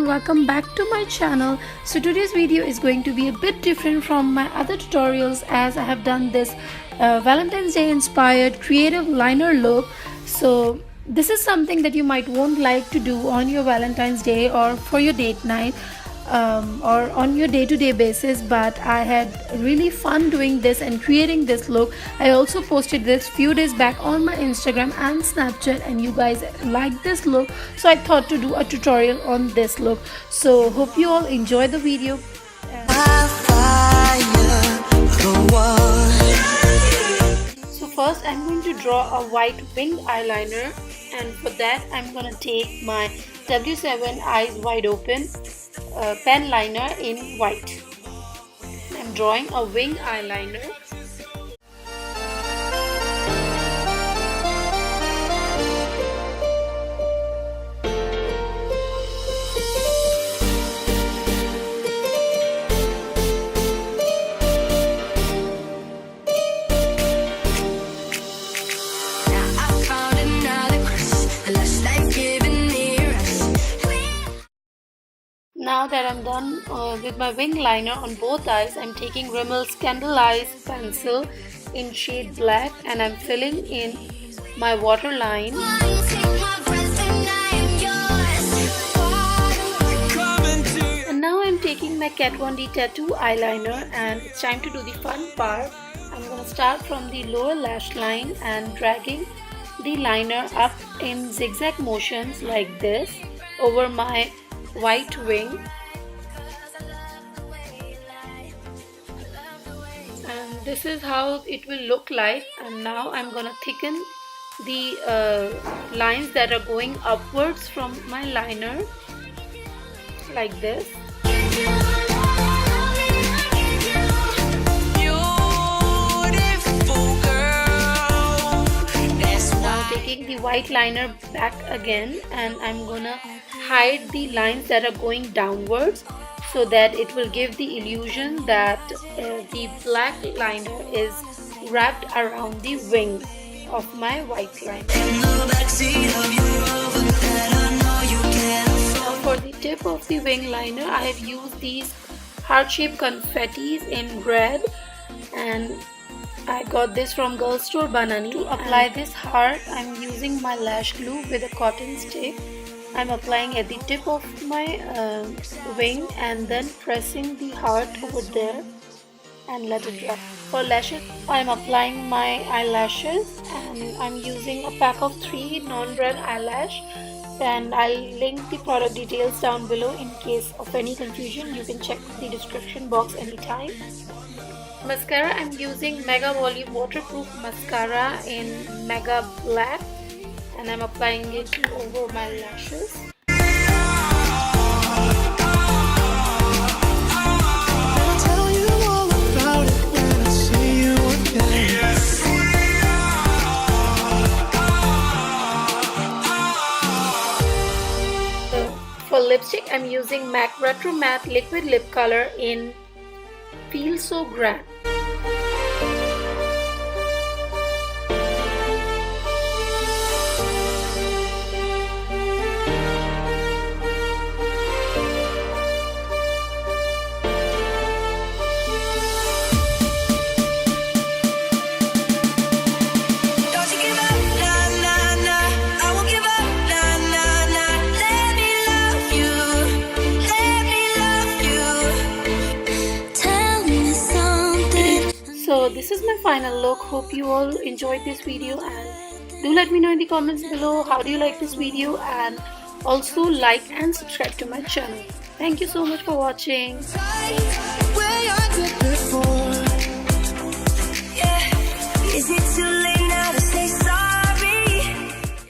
Welcome back to my channel. So today's video is going to be a bit different from my other tutorials, as I have done this Valentine's Day inspired creative liner look. So this is something that you might won't like to do on your Valentine's Day or for your date night or on your day-to-day basis, but I had really fun doing this and creating this look. I also posted this few days back on my Instagram and Snapchat, and you guys liked this look, so I thought to do a tutorial on this look. So hope you all enjoy the video. So first I'm going to draw a white winged eyeliner, and for that I'm going to take my W7 Eyes Wide Open pen liner in white. I'm drawing a wing eyeliner. Now that I'm done with my wing liner on both eyes, I'm taking Rimmel Scandale pencil in shade black, and I'm filling in my waterline. And now I'm taking my Kat Von D tattoo eyeliner, and it's time to do the fun part. I'm going to start from the lower lash line and dragging the liner up in zigzag motions like this over my white wing, and this is how it will look like. And now I'm gonna thicken the lines that are going upwards from my liner like this. Now taking the white liner back again, and I'm gonna hide the lines that are going downwards, so that it will give the illusion that the black liner is wrapped around the wing of my white liner. Now for the tip of the wing liner, I have used these heart-shaped confettis in red, and I got this from girl store Banani. To apply this heart, I'm using my lash glue with a cotton stick. I'm applying at the tip of my wing and then pressing the heart over there and let it dry. For lashes, I'm applying my eyelashes, and I'm using a pack of 3 non-brand eyelash, and I'll link the product details down below in case of any confusion. You can check the description box anytime. Mascara, I'm using Mega Volume Waterproof Mascara in Mega Black, and I'm applying it over my lashes. For lipstick, I'm using MAC Retro Matte Liquid Lip Color in Feel So Grand. So this is my final look. Hope you all enjoyed this video, and do let me know in the comments below how do you like this video, and also like and subscribe to my channel. Thank you so much for watching.